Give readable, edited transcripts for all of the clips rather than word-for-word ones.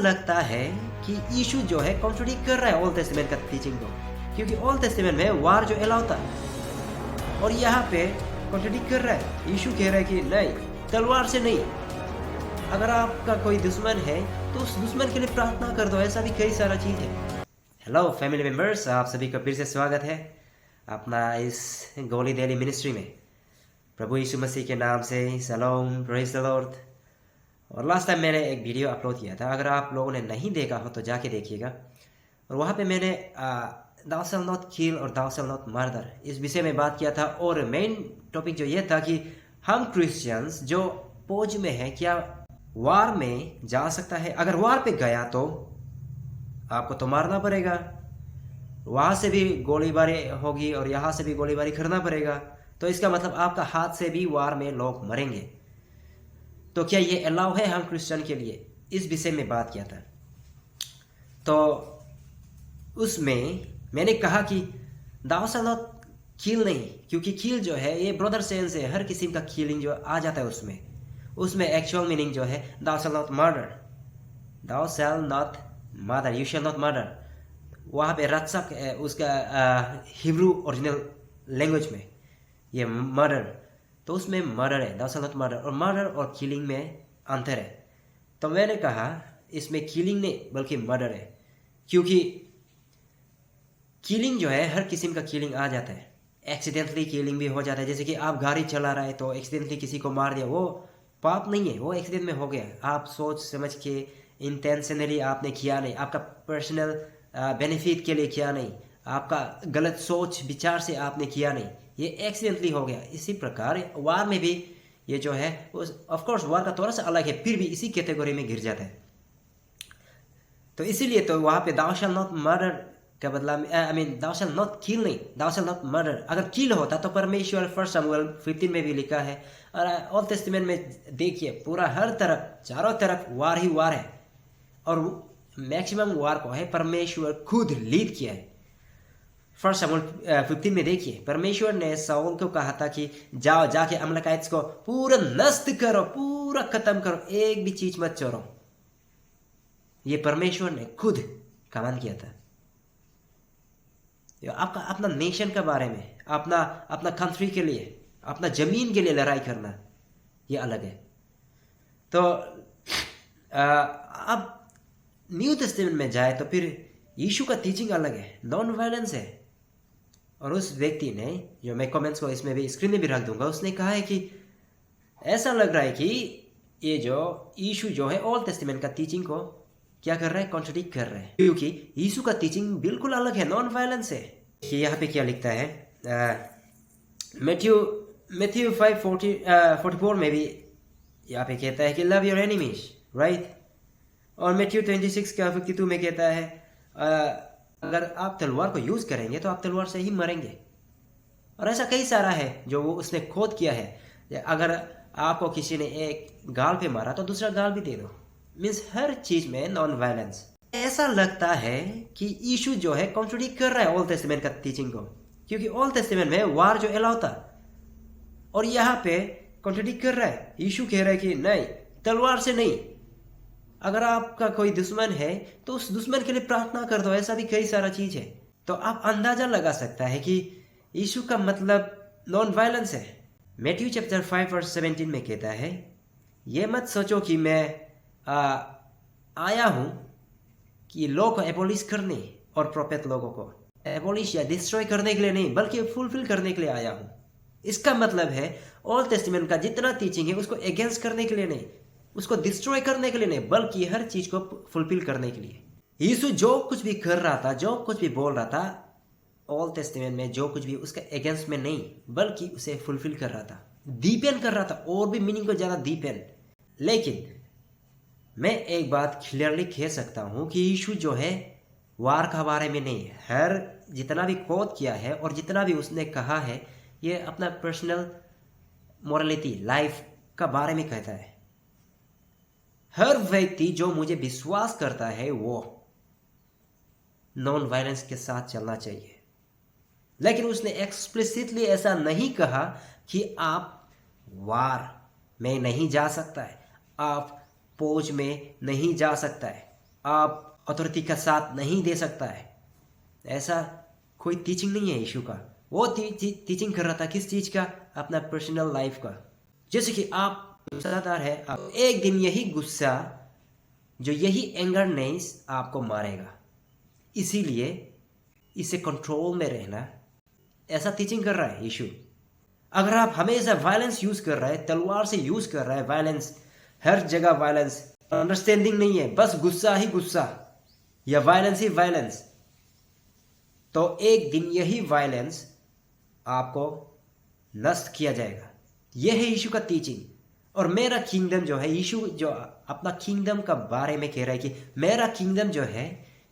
लगता है कि यीशु जो है कॉन्ट्रडिक्ट कर रहा है ओल्ड टेस्टामेंट का टीचिंग को, क्योंकि ओल्ड टेस्टामेंट में वार जो अलाउ था और यहाँ पे कॉन्ट्रडिक्ट कर रहा है। यीशु कह रहा है कि नहीं, तलवार से नहीं, अगर आपका कोई दुश्मन है तो उस दुश्मन के लिए प्रार्थना कर दो। ऐसा भी कई सारा चीज़ है। हेलो फैमिली मेम्बर्स, आप सभी का फिर से स्वागत है अपना इस गोली डेली मिनिस्ट्री में। प्रभु यीशु मसीह के नाम से सलाम, प्रेज द लॉर्ड। और लास्ट टाइम मैंने एक वीडियो अपलोड किया था, अगर आप लोगों ने नहीं देखा हो तो जाके देखिएगा। और वहाँ पे मैंने thou shalt not kill और thou shalt not murder इस विषय में बात किया था। और मेन टॉपिक जो ये था कि हम क्रिश्चियंस जो फौज में है क्या वार में जा सकता है? अगर वार पे गया तो आपको तो मारना पड़ेगा, वहाँ से भी गोलीबारी होगी और यहाँ से भी गोलीबारी करना पड़ेगा। तो इसका मतलब आपका हाथ से भी वार में लोग मरेंगे। तो क्या ये अलाउ है हम क्रिश्चियन के लिए? इस विषय में बात किया था। तो उसमें मैंने कहा कि thou shalt not kill नहीं, क्योंकि किल जो है ये ब्रदर सेंस है, हर किसी का किलिंग जो आ जाता है उसमें एक्चुअल मीनिंग जो है thou shalt not murder, thou shalt not murder, you shall not murder। वहाँ पे रक्षक उसका हिब्रू ओरिजिनल लैंग्वेज में ये मर्डर, तो उसमें मर्डर है, thou shalt not murder। और मर्डर और किलिंग में अंतर है। तो मैंने कहा इसमें किलिंग नहीं बल्कि मर्डर है, क्योंकि किलिंग जो है हर किस्म का किलिंग आ जाता है। एक्सीडेंटली किलिंग भी हो जाता है, जैसे कि आप गाड़ी चला रहे हैं तो एक्सीडेंटली किसी को मार दिया, वो पाप नहीं है, वो एक्सीडेंट में हो गया। आप सोच समझ के इंटेंशनली आपने किया नहीं, आपका पर्सनल बेनिफिट के लिए किया नहीं, आपका गलत सोच विचार से आपने किया नहीं, ये एक्सीडेंटली हो गया। इसी प्रकार वार में भी ये जो है ऑफ कोर्स वार का थोड़ा सा अलग है, फिर भी इसी कैटेगरी में गिर जाता है। तो इसीलिए तो वहाँ पे thou shalt not murder का बदला thou shalt not kill नहीं, thou shalt not murder। अगर किल होता तो परमेश्वर 1 शमूएल 15 में भी लिखा है। और ओल्ड टेस्टामेंट में देखिए पूरा हर तरफ चारों तरफ वार ही वार है, और मैक्सिमम वार को है परमेश्वर खुद लीड किया है। 1 शमूएल 15 में देखिए परमेश्वर ने शाऊल को कहा था कि जाओ जाके अमलेकाइट्स को पूरा नष्ट करो, पूरा खत्म करो, एक भी चीज मत छोड़ो। ये परमेश्वर ने खुद कमांड किया था। आपका अपना नेशन के बारे में, अपना कंट्री के लिए, अपना जमीन के लिए लड़ाई करना ये अलग है। तो अब न्यू टेस्टामेंट में जाए तो फिर यीशु का टीचिंग अलग है, नॉन वायलेंस है। और उस व्यक्ति ने, जो मैं कमेंट्स को इसमें भी स्क्रीन में भी रख दूंगा, उसने कहा है कि ऐसा लग रहा है कि ये जो यीशु जो है ओल्ड टेस्टामेंट का टीचिंग को क्या कर रहा है, कॉन्ट्रडिक्ट कर रहा है, क्योंकि यीशु का टीचिंग बिल्कुल अलग है, नॉन वायलेंस है। यहाँ पे क्या लिखता है मैथ्यू 5:44 में भी यहाँ पे कहता है कि लव योर एनिमीज, राइट। और मैथ्यू 26 का 52 में कहता है अगर आप तलवार को यूज करेंगे तो आप तलवार से ही मरेंगे। और ऐसा कई सारा है जो वो उसने खोद किया है। अगर आपको किसी ने एक गाल पे मारा तो दूसरा गाल भी दे दो। मीन्स हर चीज में नॉन वायलेंस। ऐसा लगता है कि यीशु जो है कॉन्ट्रडिक्ट कर रहा है ओल्ड टेस्टामेंट का टीचिंग को, क्योंकि ओल्ड टेस्टामेंट में वार जो अलाउ था और यहाँ पे कॉन्ट्रडिक्ट कर रहा है। यीशु कह रहा है कि नहीं, तलवार से नहीं, अगर आपका कोई दुश्मन है तो उस दुश्मन के लिए प्रार्थना कर दो। ऐसा भी कई सारा चीज है। तो आप अंदाजा लगा सकता है कि यीशु का मतलब नॉन वायलेंस है। मैथ्यू चैप्टर 5:17 में कहता है ये मत सोचो कि मैं आया हूं कि लोग को एबॉलिश करने और प्रोफेट लोगों को एबॉलिश या डिस्ट्रॉय करने के लिए नहीं, बल्कि फुलफिल करने के लिए आया हूं। इसका मतलब है ओल्ड टेस्टामेंट का जितना टीचिंग है उसको अगेंस्ट करने के लिए नहीं, उसको डिस्ट्रॉय करने के लिए नहीं, बल्कि हर चीज को फुलफिल करने के लिए। यीशु जो कुछ भी कर रहा था, जो कुछ भी बोल रहा था ओल्ड टेस्टामेंट में, जो कुछ भी उसका अगेंस्ट में नहीं, बल्कि उसे फुलफिल कर रहा था, डीपेंड कर रहा था, और भी मीनिंग को ज्यादा डीपेंड। लेकिन मैं एक बात क्लियरली कह सकता हूं कि यीशु जो है वार का बारे में नहीं, हर जितना भी कोट किया है और जितना भी उसने कहा है ये अपना पर्सनल मोरालिटी लाइफ का बारे में कहता है। हर व्यक्ति जो मुझे विश्वास करता है वो नॉन वायलेंस के साथ चलना चाहिए। लेकिन उसने एक्सप्लिसिटली ऐसा नहीं कहा कि आप वार में नहीं जा सकता है, आप फौज में नहीं जा सकता है। आप अथॉरिटी का साथ नहीं दे सकता है। ऐसा कोई टीचिंग नहीं है यीशु का। वो टीचिंग कर रहा था किस चीज का? अपना पर्सनल लाइफ का। जैसे कि आप गुस्सादार है, आप एक दिन यही गुस्सा, जो यही एंगरनेस आपको मारेगा, इसीलिए इसे कंट्रोल में रहना, ऐसा टीचिंग कर रहा है यीशु। अगर आप हमेशा वायलेंस यूज कर रहा है, तलवार से यूज कर रहा है वायलेंस, हर जगह वायलेंस, अंडरस्टैंडिंग नहीं है, बस गुस्सा ही गुस्सा या वायलेंस ही वायलेंस, तो एक दिन यही वायलेंस आपको नष्ट किया जाएगा। यह है यीशु का टीचिंग। और मेरा किंगडम जो है, यीशु जो अपना किंगडम का बारे में कह रहा है कि मेरा किंगडम जो है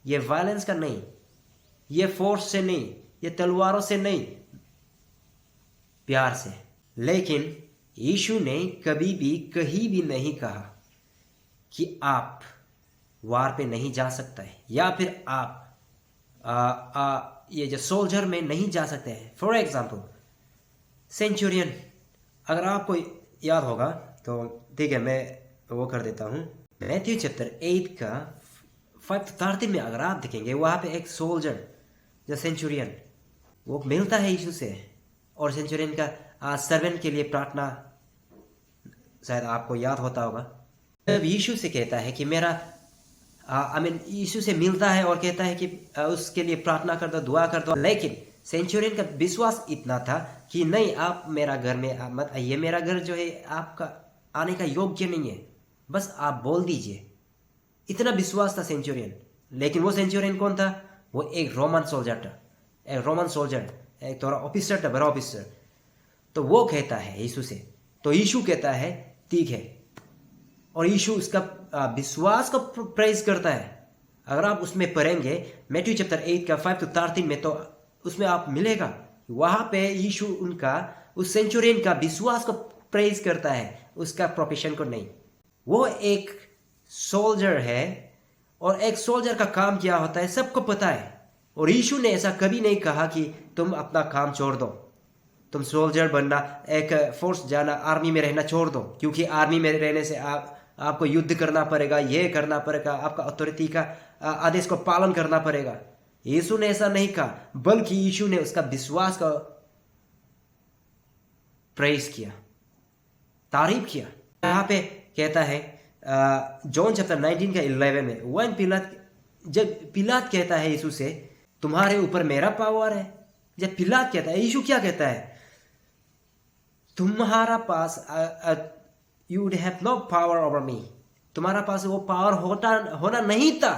ये वायलेंस का नहीं, ये फोर्स से नहीं, ये तलवारों से नहीं, प्यार से। लेकिन यीशु ने कभी भी कहीं भी नहीं कहा कि आप वार पे नहीं जा सकता है, या फिर आप ये जो सोल्जर में नहीं जा सकते हैं। फॉर एग्जाम्पल सेंचुरियन, अगर आपको याद होगा तो ठीक है, मैं वो कर देता हूँ। मैथ्यू चैप्टर 8 का 5-13 में अगर आप देखेंगे, वहाँ पे एक सोल्जर जो सेंचुरियन वो मिलता है यीशु से, और सेंचुरियन का सर्वेंट के लिए प्रार्थना, शायद आपको याद होता होगा। जब यीशु से कहता है कि मेरा यीशु से मिलता है और कहता है कि उसके लिए प्रार्थना कर दो, दुआ कर दो, लेकिन सेंचुरियन का विश्वास इतना था कि नहीं, आप मेरा घर में मत आइए, मेरा घर जो है आपका आने का योग्य नहीं है, बस आप बोल दीजिए। इतना विश्वास था सेंचुरियन। लेकिन वो सेंचुरियन कौन था? वो एक रोमन सोल्जर था, एक रोमन सोल्जर, एक थोड़ा ऑफिसर था, बड़ा ऑफिसर। तो वो कहता है यीशु से, तो यीशु कहता है ठीक है, और यीशु उसका विश्वास को प्रेज करता है। अगर आप उसमें पढ़ेंगे मैथ्यू चैप्टर 8 का 5-13 में, तो उसमें आप मिलेगा वहां पे यीशु उनका उस सेंचुरियन का विश्वास को प्रेज करता है, उसका प्रोफेशन को नहीं। वो एक सोल्जर है, और एक सोल्जर का काम क्या होता है सबको पता है। और यीशु ने ऐसा कभी नहीं कहा कि तुम अपना काम छोड़ दो, तुम सोल्जर बनना, एक फोर्स जाना, आर्मी में रहना छोड़ दो, क्योंकि आर्मी में रहने से आपको युद्ध करना पड़ेगा, ये करना पड़ेगा, आपका अथॉरिटी का आदेश को पालन करना पड़ेगा। यीशु ने ऐसा नहीं कहा, बल्कि यीशु ने उसका विश्वास का प्रेज किया, तारीफ किया। यहाँ पे कहता है जॉन चैप्टर 19 का 11 में, वन पिलात, जब पिलात कहता है यीशु से तुम्हारे ऊपर मेरा पावर है, जब पिलात कहता है, यीशु क्या कहता है? तुम्हारा पास you would have no power over me, तुम्हारा पास वो पावर होना नहीं था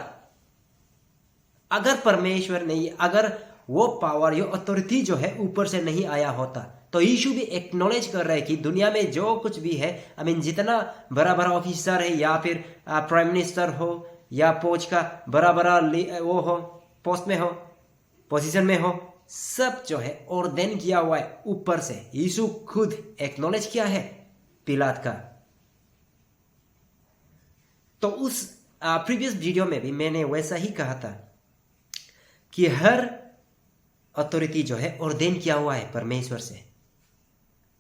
अगर परमेश्वर नहीं, अगर वो पावर, ये अथॉरिटी जो है ऊपर से नहीं आया होता। तो यीशु भी एक्नॉलेज कर रहे हैं कि दुनिया में जो कुछ भी है, जितना बड़ा बड़ा ऑफिसर है, या फिर प्राइम मिनिस्टर हो, या फौज का बड़ा बड़ा वो हो, पोस्ट में हो, पोजीशन में हो, सब जो है ऑर्डेन किया हुआ है ऊपर से। यीशु खुद एक्नॉलेज किया है पिलात का। तो उस प्रीवियस वीडियो में भी मैंने वैसा ही कहा था कि हर अथॉरिटी जो है ऑर्डेन किया हुआ है परमेश्वर से,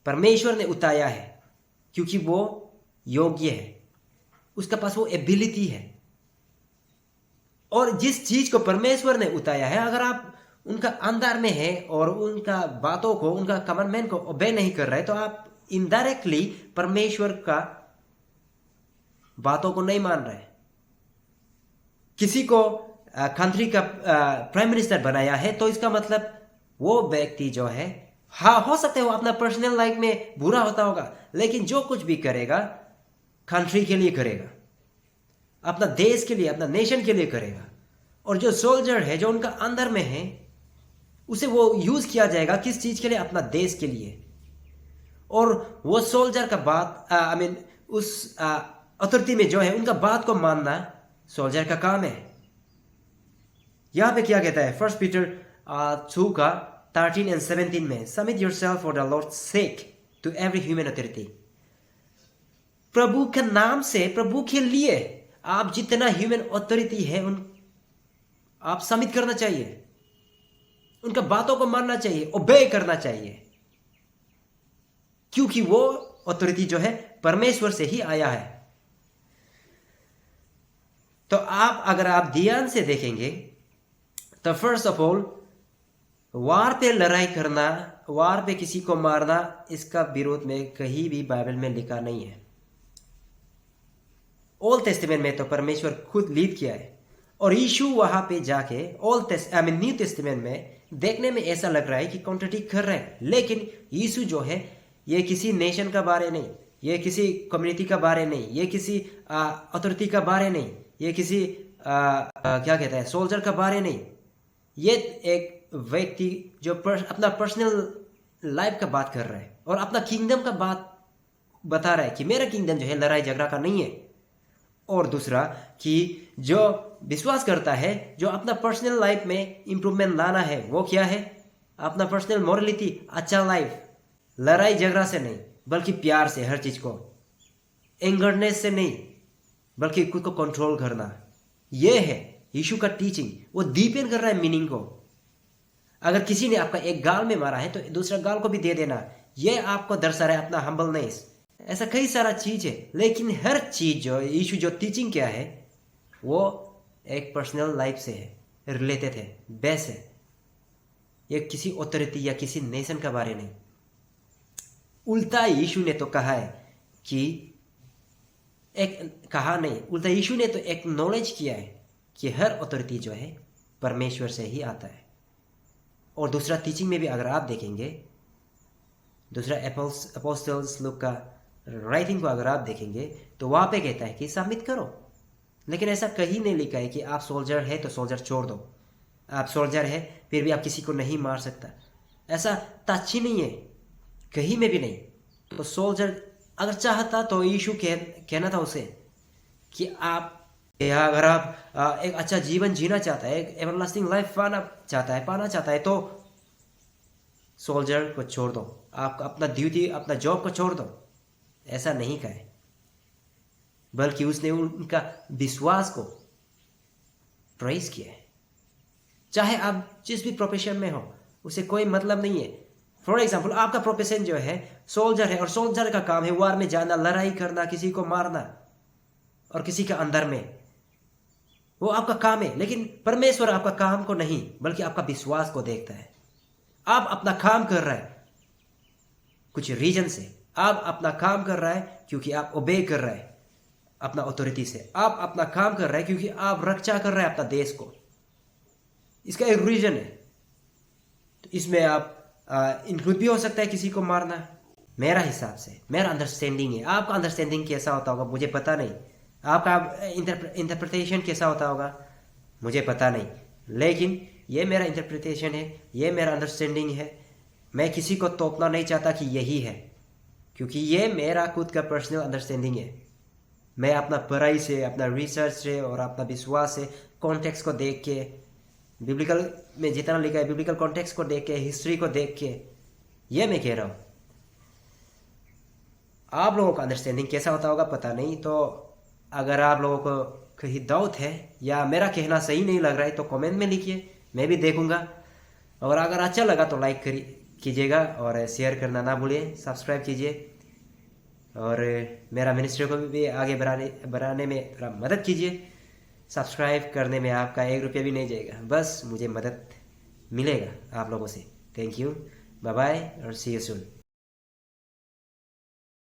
परमेश्वर ने उतारा है, क्योंकि वो योग्य है, उसके पास वो एबिलिटी है। और जिस चीज को परमेश्वर ने उतारा है, अगर आप उनका अंदर में है और उनका बातों को, उनका कमांडमेंट को ओबे नहीं कर रहे, तो आप इनडायरेक्टली परमेश्वर का बातों को नहीं मान रहे। किसी को कंट्री का प्राइम मिनिस्टर बनाया है, तो इसका मतलब वो व्यक्ति जो है, हाँ हो सकता है वो अपना पर्सनल लाइफ में बुरा होता होगा, लेकिन जो कुछ भी करेगा कंट्री के लिए करेगा, अपना देश के लिए, अपना नेशन के लिए करेगा। और जो सोल्जर है, जो उनका अंदर में है, उसे वो यूज किया जाएगा किस चीज के लिए? अपना देश के लिए। और वो सोल्जर का बात उस अथॉरिटी में जो है, उनका बात को मानना सोल्जर का काम है। यहां पे क्या कहता है? 1 पीटर 2 का 13 and 17 में, submit yourself for the Lord's sake to every human authority. प्रभु के नाम से, प्रभु के लिए आप जितना ह्यूमन अथॉरिटी है आप सबमिट करना चाहिए, उनका बातों को मानना चाहिए, ओबे करना चाहिए, क्योंकि वो अथॉरिटी जो है परमेश्वर से ही आया है। तो अगर आप ध्यान से देखेंगे तो फर्स्ट ऑफ ऑल वार पे लड़ाई करना, वार पे किसी को मारना, इसका विरोध में कहीं भी बाइबल में लिखा नहीं है। ओल्ड टेस्टामेंट में तो परमेश्वर खुद लीड किया है, और यीशु वहां पे जाके न्यू टेस्टामेंट में देखने में ऐसा लग रहा है कि कॉन्ट्रडिक्ट कर रहे हैं। लेकिन यीशु जो है ये किसी नेशन का बारे नहीं, ये किसी कम्युनिटी का बारे नहीं, ये किसी अथॉरिटी का बारे नहीं, ये किसी क्या कहते हैं सोल्जर का बारे नहीं। ये एक व्यक्ति जो अपना पर्सनल लाइफ का बात कर रहा है और अपना किंगडम का बात बता रहा है कि मेरा किंगडम जो है लड़ाई झगड़ा का नहीं है। और दूसरा कि जो विश्वास करता है, जो अपना पर्सनल लाइफ में इंप्रूवमेंट लाना है, वो क्या है? अपना पर्सनल मोरलिटी, अच्छा लाइफ, लड़ाई झगड़ा से नहीं बल्कि प्यार से, हर चीज को एंगरनेस से नहीं बल्कि खुद को कंट्रोल करना। ये है यीशु का टीचिंग। वो डिपेंड कर रहा है मीनिंग को। अगर किसी ने आपका एक गाल में मारा है तो दूसरा गाल को भी दे देना, ये आपको दर्शा रहा है अपना हम्बलनेस। ऐसा कई सारा चीज है, लेकिन हर चीज जो यीशु जो टीचिंग क्या है वो एक पर्सनल लाइफ से है, रिलेटेड है, बेस है। ये किसी ऑथोरिटी या किसी नेशन का बारे नहीं। उल्टा यीशु ने तो कहा है कि उल्टा यीशु ने तो एक नॉलेज किया है कि हर ऑथोरिटी जो है परमेश्वर से ही आता है। और दूसरा टीचिंग में भी अगर आप देखेंगे, दूसरा अपोस्टल्स लोग का राइटिंग को अगर आप देखेंगे तो वहां पे कहता है कि सबमिट करो। लेकिन ऐसा कहीं नहीं लिखा है कि आप सोल्जर है तो सोल्जर छोड़ दो, आप सोल्जर है फिर भी आप किसी को नहीं मार सकता। ऐसा टच ही नहीं है, कहीं में भी नहीं। तो सोल्जर अगर चाहता तो यीशु कहना था उसे कि आप अगर आप एक अच्छा जीवन जीना चाहता है, एक एवरलास्टिंग लाइफ पाना चाहता है तो सोल्जर को छोड़ दो, आप अपना ड्यूटी, अपना जॉब को छोड़ दो। ऐसा नहीं कहे, बल्कि उसने उनका विश्वास को प्रेज किया है। चाहे आप जिस भी प्रोफेशन में हो, उसे कोई मतलब नहीं है। फॉर एग्जाम्पल, आपका प्रोफेशन जो है सोल्जर है, और सोल्जर का काम है वार में जाना, लड़ाई करना, किसी को मारना और किसी के अंदर में, वो आपका काम है। लेकिन परमेश्वर आपका काम को नहीं बल्कि आपका विश्वास को देखता है। आप अपना काम कर रहे हैं कुछ रीजन से, आप अपना काम कर रहा है क्योंकि आप ओबे कर रहे हैं अपना अथॉरिटी से, आप अपना काम कर रहे हैं क्योंकि आप रक्षा कर रहे हैं अपना देश को। इसका एक रीजन है। तो इसमें आप इंक्लूड भी हो सकता है किसी को मारना। मेरा हिसाब से, मेरा अंडरस्टैंडिंग है। आपका अंडरस्टैंडिंग कैसा होता होगा मुझे पता नहीं, आपका इंटरप्रिटेशन कैसा होता होगा मुझे पता नहीं, लेकिन ये मेरा इंटरप्रिटेशन है, ये मेरा अंडरस्टैंडिंग है। मैं किसी को तोपना नहीं चाहता कि यही है, क्योंकि ये मेरा खुद का पर्सनल अंडरस्टैंडिंग है। मैं अपना पढ़ाई से, अपना रिसर्च से और अपना विश्वास से, कॉन्टेक्स्ट को देख के, बिब्लिकल में जितना लिखा है बिब्लिकल कॉन्टेक्स्ट को देख के, हिस्ट्री को देख के, ये मैं कह रहा हूँ। आप लोगों का अंडरस्टैंडिंग कैसा होता होगा पता नहीं। तो अगर आप लोगों को कहीं डाउट है या मेरा कहना सही नहीं लग रहा है तो कमेंट में लिखिए, मैं भी देखूंगा। और अगर अच्छा लगा तो लाइक कीजिएगा और शेयर करना ना भूलिए, सब्सक्राइब कीजिए और मेरा मिनिस्ट्री को भी आगे बढ़ाने में थोड़ा मदद कीजिए। सब्सक्राइब करने में आपका 1 रुपया भी नहीं जाएगा, बस मुझे मदद मिलेगा आप लोगों से। थैंक यू, बाय बाय और सी यू सून।